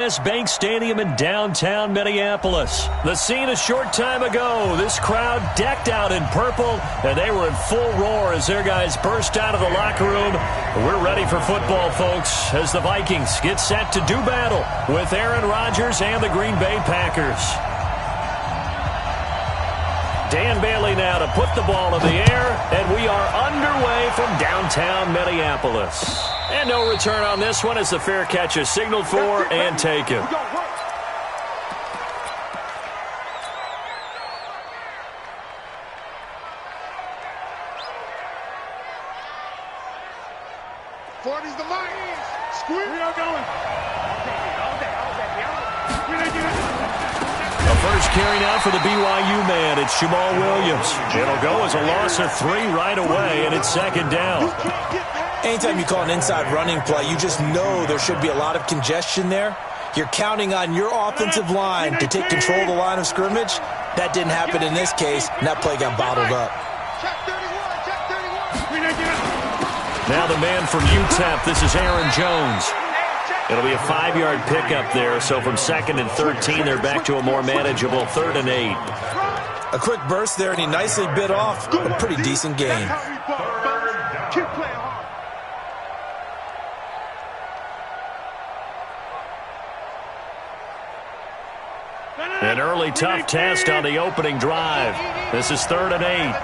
Bank Stadium in downtown Minneapolis. The scene a short time ago. This crowd decked out in purple, and they were in full roar as their guys burst out of the locker room. We're ready for football, folks, as the Vikings get set to do battle with Aaron Rodgers and the Green Bay Packers. Dan Bailey now to put the ball in the air, and we are underway from downtown Minneapolis. And no return on this one as the fair catch is signaled for and taken. Forty's the line. Squeeze. We are going. A first carry now for the BYU man. It's Jamal Williams. It'll go as a loss of 3 right away, and it's second down. Anytime you call an inside running play, you just know there should be a lot of congestion there. You're counting on your offensive line to take control of the line of scrimmage. That didn't happen in this case, and that play got bottled up. Now the man from UTEP, this is Aaron Jones. It'll be a 5-yard pickup there, so from 2nd and 13, they're back to a more manageable 3rd and 8. A quick burst there, and he nicely bit off a pretty decent gain. An early tough test on the opening drive. This is 3rd and 8.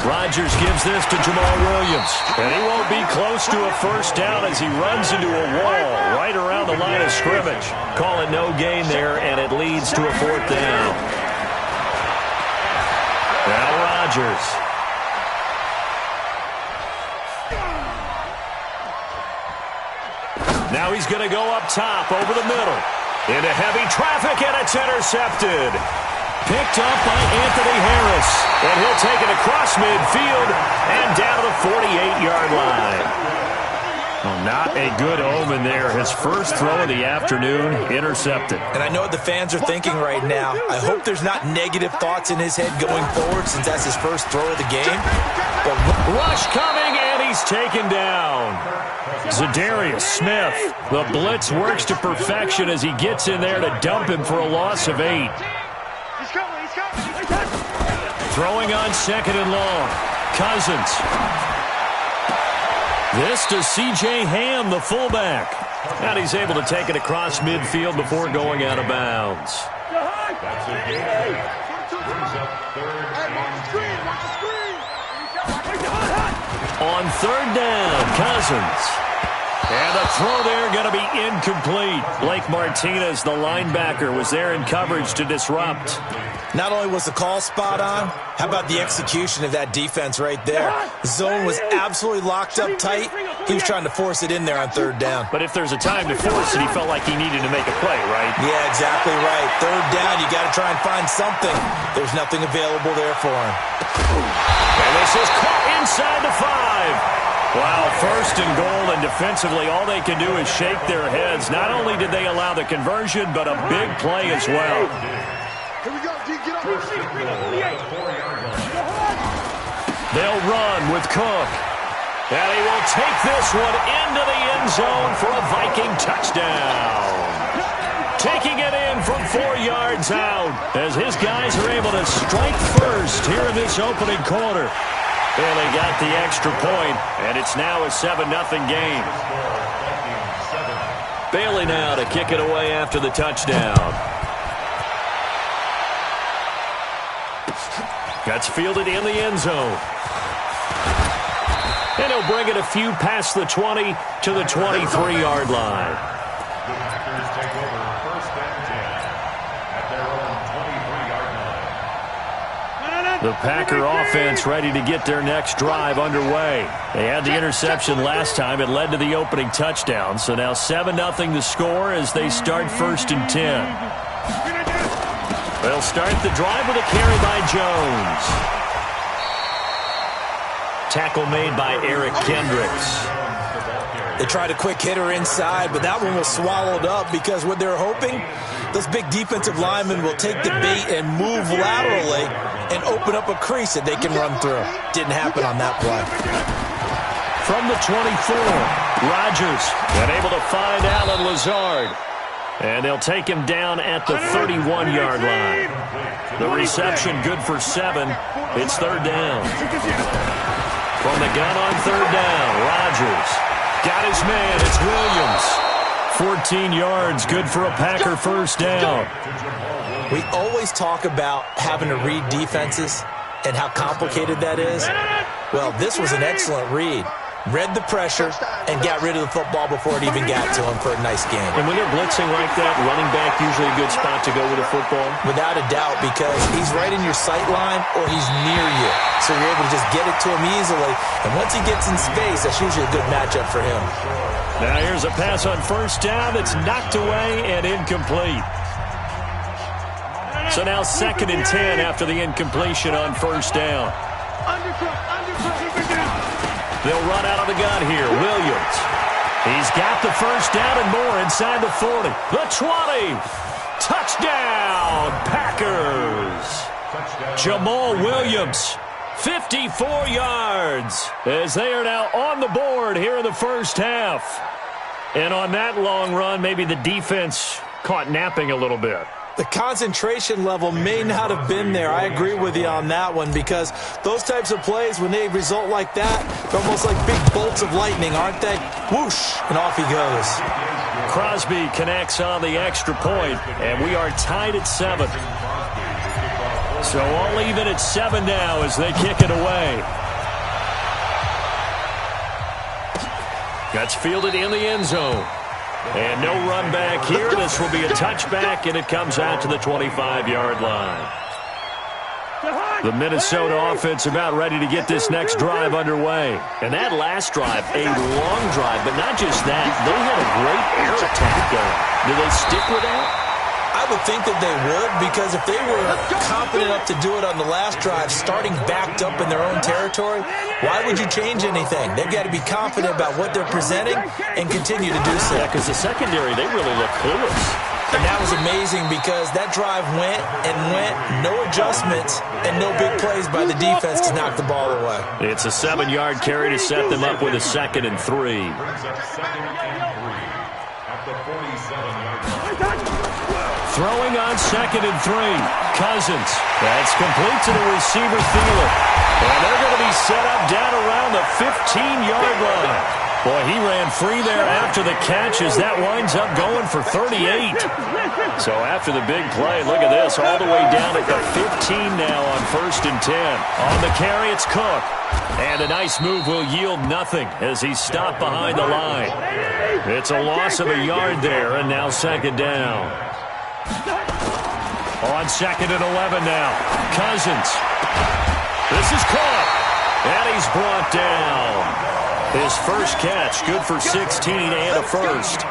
Rodgers gives this to Jamal Williams. And he won't be close to a first down as he runs into a wall right around the line of scrimmage. Call it no gain there, and it leads to a 4th down. Now Rodgers. Now he's going to go up top over the middle. Into heavy traffic, and it's intercepted. Picked up by Anthony Harris. And he'll take it across midfield and down to the 48-yard line. Well, not a good omen there. His first throw of the afternoon, intercepted. And I know what the fans are thinking right now. I hope there's not negative thoughts in his head going forward since that's his first throw of the game. But rush coming, and he's taken down. Zadarius Smith. The blitz works to perfection as he gets in there to dump him for a loss of 8. Throwing on 2nd and long. Cousins. This to C.J. Ham, the fullback. And he's able to take it across midfield before going out of bounds. On 3rd down, Cousins. And the throw there going to be incomplete. Blake Martinez, the linebacker, was there in coverage to disrupt. Not only was the call spot on, how about the execution of that defense right there? The zone was absolutely locked up tight. He was trying to force it in there on 3rd down. But if there's a time to force it, he felt like he needed to make a play, right? Yeah, exactly right. 3rd down, you got to try and find something. There's nothing available there for him. And this is caught inside the 5. Wow, 1st and goal, and defensively all they can do is shake their heads. Not only did they allow the conversion, but a big play as well. Here we go. Get up. They'll run with Cook. And he will take this one into the end zone for a Viking touchdown. Taking it in from 4 yards out as his guys are able to strike first here in this opening quarter. And they got the extra point, and it's now a 7-0 game. Bailey now to kick it away after the touchdown. Gets fielded in the end zone. And he'll bring it a few past the 20 to the 23-yard line. The Packer offense ready to get their next drive underway. They had the interception last time. It led to the opening touchdown. So now 7-0 the score as they start 1st and 10. They'll start the drive with a carry by Jones. Tackle made by Eric Kendricks. They tried a quick hitter inside, but that one was swallowed up because what they're hoping, those big defensive linemen will take the bait and move laterally and open up a crease that they can run through. Didn't happen on that play. From the 24. Rodgers, and able to find Alan Lazard. And they'll take him down at the 31-yard line. The reception good for 7. It's third down. From the gun on third down, Rodgers got his man. It's Williams. 14 yards, good for a Packer first down. We always talk about having to read defenses and how complicated that is. Well, this was an excellent read. Read the pressure and got rid of the football before it even got to him for a nice game. And when they're blitzing like that, running back usually a good spot to go with the football? Without a doubt, because he's right in your sight line or he's near you. So you're able to just get it to him easily. And once he gets in space, that's usually a good matchup for him. Now here's a pass on first down that's knocked away and incomplete. So now 2nd and 10 after the incompletion on first down. They'll run out of the gun here. Williams. He's got the first down and more inside the 40. The 20. Touchdown, Packers. Jamal Williams, 54 yards, as they are now on the board here in the first half. And on that long run, maybe the defense caught napping a little bit. The concentration level may not have been there. I agree with you on that one, because those types of plays, when they result like that, they're almost like big bolts of lightning, aren't they? Whoosh, and off he goes. Crosby connects on the extra point, and we are tied at 7. So all even at 7 now as they kick it away. That's fielded in the end zone. And no run back here. This will be a touchback, and it comes out to the 25-yard line. The Minnesota offense about ready to get this next drive underway. And that last drive, a long drive, but not just that. They had a great air attack going. Do they stick with that? I would think that they would, because if they were confident enough to do it on the last drive, starting backed up in their own territory, why would you change anything? They've got to be confident about what they're presenting and continue to do so. Yeah, because the secondary, they really look clueless. And that was amazing, because that drive went and went, no adjustments, and no big plays by the defense to knock the ball away. It's a 7-yard carry to set them up with a 2nd and 3. Throwing on 2nd and 3. Cousins. That's complete to the receiver, Thielen. And they're going to be set up down around the 15-yard line. Boy, he ran free there after the catch as that winds up going for 38. So after the big play, look at this, all the way down at the 15 now on 1st and 10. On the carry, it's Cook. And a nice move will yield nothing as he's stopped behind the line. It's a loss of a yard there, and now 2nd down. On 2nd and 11 now. Cousins. This is caught. And he's brought down. His first catch, good for 16 and a first.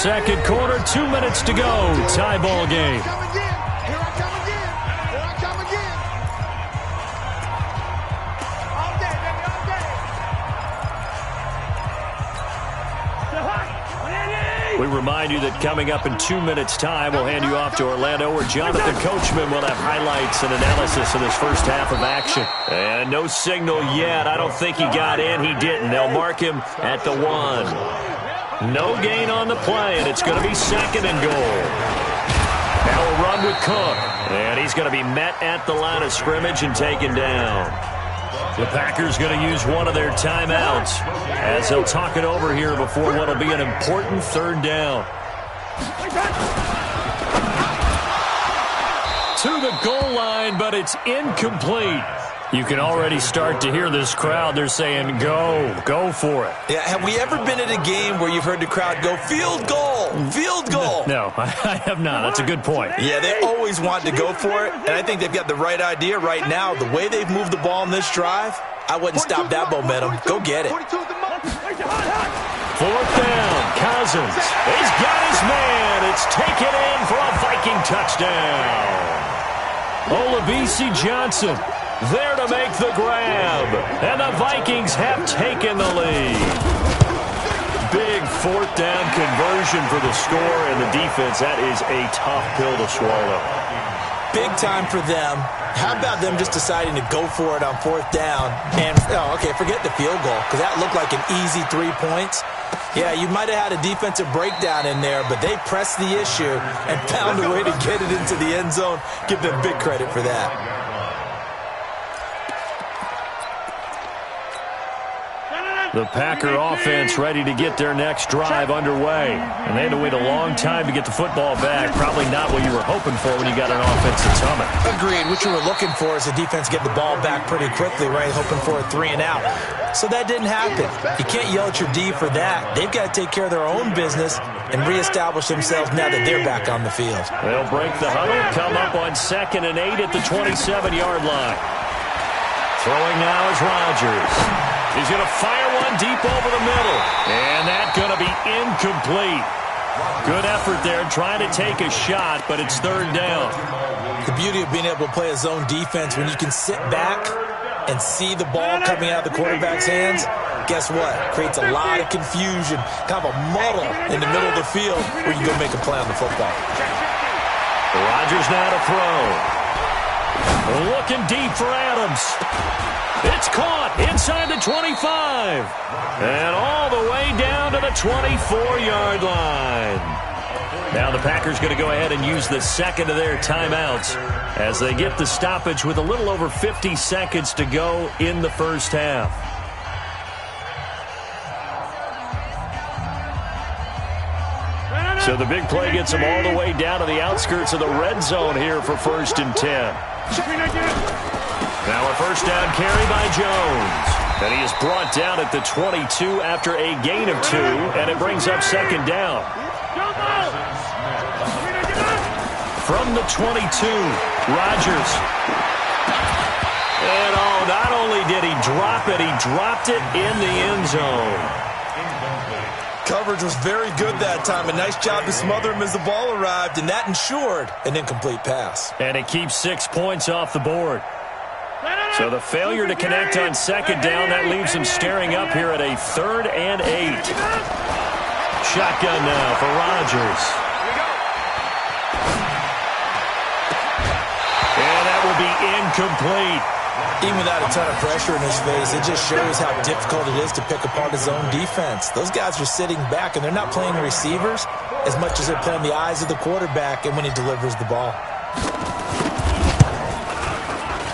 Second quarter, 2 minutes to go. Tie ball game. We remind you that coming up in 2 minutes' time, we'll hand you off to Orlando, where Jonathan Coachman will have highlights and analysis of this first half of action. And no signal yet. I don't think he got in. He didn't. They'll mark him at the 1. No gain on the play, and it's going to be 2nd and goal. Now a run with Cook. And he's going to be met at the line of scrimmage and taken down. The Packers going to use one of their timeouts as they'll talk it over here before what will be an important 3rd down. To the goal line, but it's incomplete. You can already start to hear this crowd. They're saying, go for it. Yeah, have we ever been at a game where you've heard the crowd go, field goal, field goal? No, I have not. That's a good point. Yeah, they always want to go for it, and I think they've got the right idea right now. The way they've moved the ball in this drive, I wouldn't stop that momentum. Go get it. 4th down, Cousins. He's got his man. It's taken in for a Viking touchdown. Olabisi Johnson there to make the grab. And the Vikings have taken the lead. Big 4th down conversion for the score, and the defense, that is a tough pill to swallow. big time for them. How about them just deciding to go for it on 4th down? And, forget the field goal, because that looked like an easy 3 points. Yeah, you might have had a defensive breakdown in there, but they pressed the issue and found a way to get it into the end zone. Give them big credit for that. The Packer offense ready to get their next drive underway. And they had to wait a long time to get the football back. Probably not what you were hoping for when you got an offensive summit. Agreed. What you were looking for is the defense get the ball back pretty quickly, right? Hoping for a 3 and out. So that didn't happen. You can't yell at your D for that. They've got to take care of their own business and reestablish themselves now that they're back on the field. They'll break the huddle, come up on 2nd and 8 at the 27-yard line. Throwing now is Rodgers. He's going to fire one deep over the middle. And that's going to be incomplete. Good effort there trying to take a shot, but it's 3rd down. The beauty of being able to play a zone defense when you can sit back and see the ball coming out of the quarterback's hands, guess what? Creates a lot of confusion, kind of a muddle in the middle of the field where you go make a play on the football. Rodgers now to throw. Looking deep for Adams. It's caught inside the 25. And all the way down to the 24-yard line. Now the Packers going to go ahead and use the second of their timeouts as they get the stoppage with a little over 50 seconds to go in the first half. So the big play gets them all the way down to the outskirts of the red zone here for 1st and 10. Now a first down carry by Jones. And he is brought down at the 22 after a gain of 2, and it brings up 2nd down. From the 22, Rodgers. And not only did he drop it, he dropped it in the end zone. Coverage was very good that time. A nice job to smother him as the ball arrived, and that ensured an incomplete pass. And it keeps 6 points off the board. So the failure to connect on 2nd down, that leaves him staring up here at a 3rd and 8. Shotgun now for Rodgers. And that will be incomplete. Even without a ton of pressure in his face, it just shows how difficult it is to pick apart his own defense. Those guys are sitting back, and they're not playing receivers as much as they're playing the eyes of the quarterback and when he delivers the ball.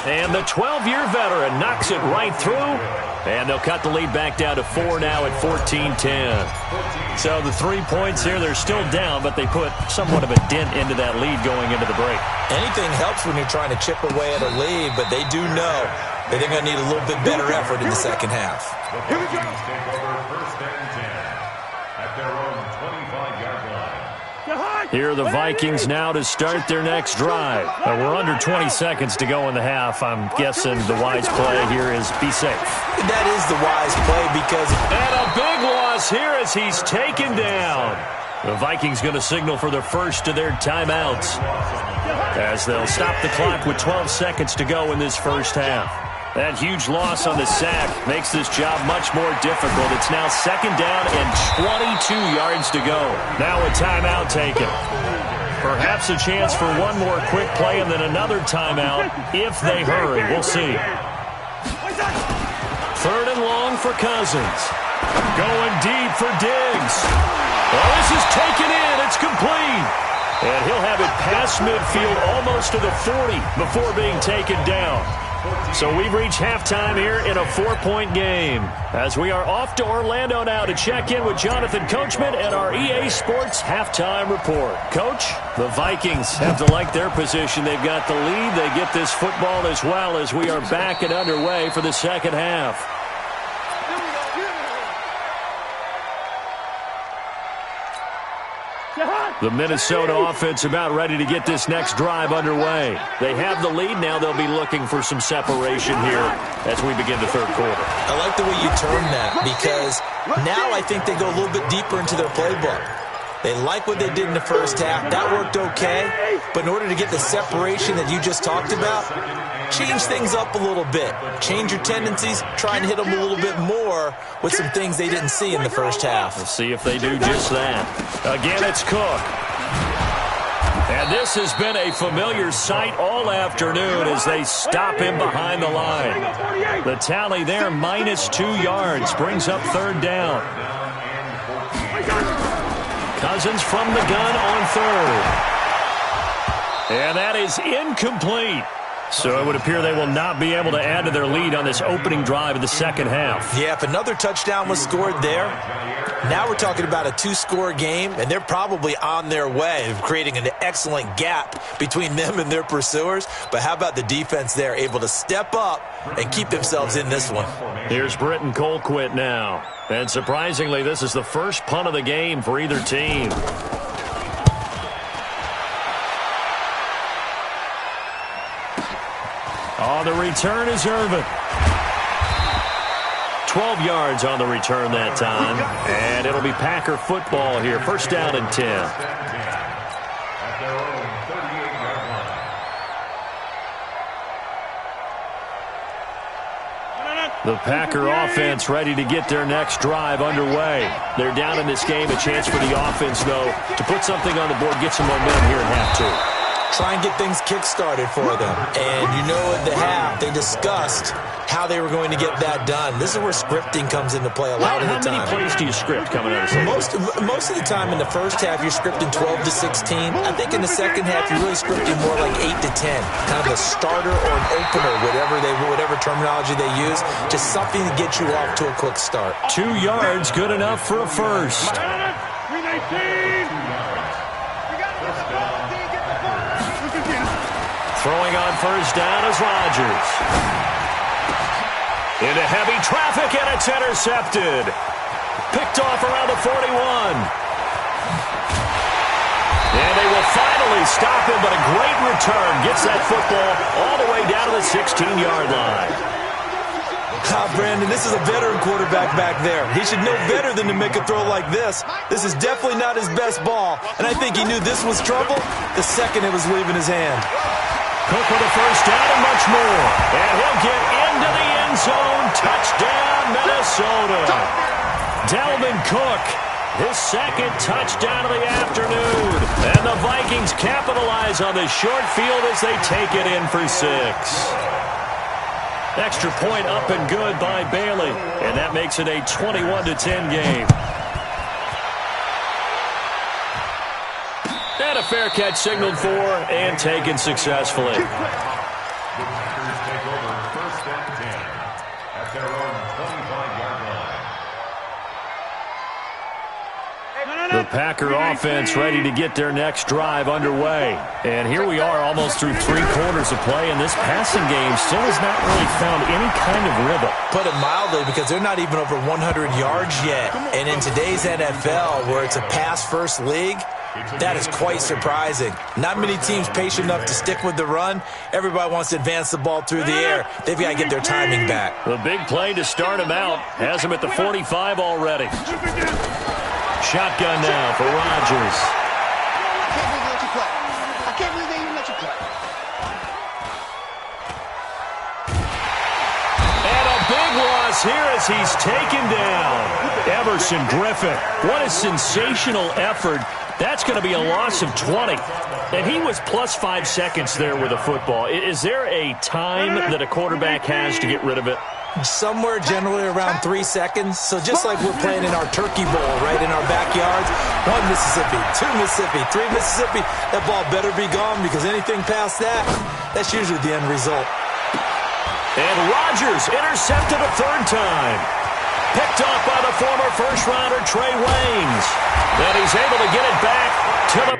And the 12-year veteran knocks it right through. And they'll cut the lead back down to 4 now at 14-10. So the 3 points here, they're still down, but they put somewhat of a dent into that lead going into the break. Anything helps when you're trying to chip away at a lead, but they do know that they're going to need a little bit better effort in the second half. Here we go. Take over 1st and 10 at their own 25-yard line. Here are the Vikings now to start their next drive. We're under 20 seconds to go in the half. I'm guessing the wise play here is be safe. That is the wise play because... And a big loss here as he's taken down. The Vikings going to signal for the first of their timeouts as they'll stop the clock with 12 seconds to go in this first half. That huge loss on the sack makes this job much more difficult. It's now 2nd down and 22 yards to go. Now a timeout taken. Perhaps a chance for one more quick play and then another timeout if they hurry. We'll see. 3rd and long for Cousins. Going deep for Diggs. Well, this is taken in. It's complete. And he'll have it past midfield almost to the 40 before being taken down. So we've reached halftime here in a 4-point game as we are off to Orlando now to check in with Jonathan Coachman and our EA Sports halftime report. Coach, the Vikings have to like their position. They've got the lead. They get this football as well as we are back and underway for the second half. The Minnesota offense about ready to get this next drive underway. They have the lead. Now they'll be looking for some separation here as we begin the third quarter. I like the way you term that because now I think they go a little bit deeper into their playbook. They like what they did in the first half. That worked okay. But in order to get the separation that you just talked about, change things up a little bit. Change your tendencies. Try and hit them a little bit more with some things they didn't see in the first half. We'll see if they do just that. Again, it's Cook. And this has been a familiar sight all afternoon as they stop him behind the line. The tally there, -2 yards, brings up 3rd down. Cousins from the gun on 3rd. And that is incomplete. So it would appear they will not be able to add to their lead on this opening drive of the second half. Yeah, if another touchdown was scored there, now we're talking about a 2-score game, and they're probably on their way of creating an excellent gap between them and their pursuers. But how about the defense there, able to step up and keep themselves in this one? Here's Britton Colquitt now. And surprisingly, this is the first punt of the game for either team. On the return is Irvin. 12 yards on the return that time. And it'll be Packer football here. 1st down and 10. The Packer offense ready to get their next drive underway. They're down in this game. A chance for the offense, though, to put something on the board, get some momentum here at half 2. Try and get things kick-started for them. And you know at the half, they discussed how they were going to get that done. This is where scripting comes into play a lot of the time. How many plays do you script coming out of this? Most of the time in the first half, you're scripting 12 to 16. I think in the second half, you're really scripting more like 8 to 10. Kind of a starter or an opener, whatever terminology they use. Just something to get you off to a quick start. 2 yards, good enough for a first. Throwing on 1st down is Rodgers. Into heavy traffic, and it's intercepted. Picked off around the 41. And they will finally stop him, but a great return. Gets that football all the way down to the 16-yard line. Brandon, this is a veteran quarterback back there. He should know better than to make a throw like this. This is definitely not his best ball, and I think he knew this was trouble the second it was leaving his hand. Cook with a 1st down and much more. And he'll get into the end zone. Touchdown, Minnesota. Dalvin Cook, his 2nd touchdown of the afternoon. And the Vikings capitalize on this short field as they take it in for 6. Extra point up and good by Bailey. And that makes it a 21-10 game. And a fair catch signaled for and taken successfully. The Packers take over 1st and 10 at their own 25-yard line. The Packer offense ready to get their next drive underway. And here we are almost through 3 quarters of play, and this passing game still has not really found any kind of rhythm. Put it mildly, because they're not even over 100 yards yet. And in today's NFL, where it's a pass-first league, that is quite surprising. Not many teams patient enough to stick with the run. Everybody wants to advance the ball through the air. They've got to get their timing back. The big play to start him out has him at the 45 already. Shotgun now for Rodgers. I can't believe they even let you play. And a big loss here as he's taken down. Everson Griffin. What a sensational effort. That's going to be a loss of 20. And he was plus 5 seconds there with the football. Is there a time that a quarterback has to get rid of it? Somewhere generally around 3 seconds. So just like we're playing in our turkey bowl right in our backyards, 1 Mississippi, 2 Mississippi, 3 Mississippi, that ball better be gone, because anything past that, that's usually the end result. And Rodgers intercepted a 3rd time. Picked off by the former first-rounder Trey Waynes. And he's able to get it back to the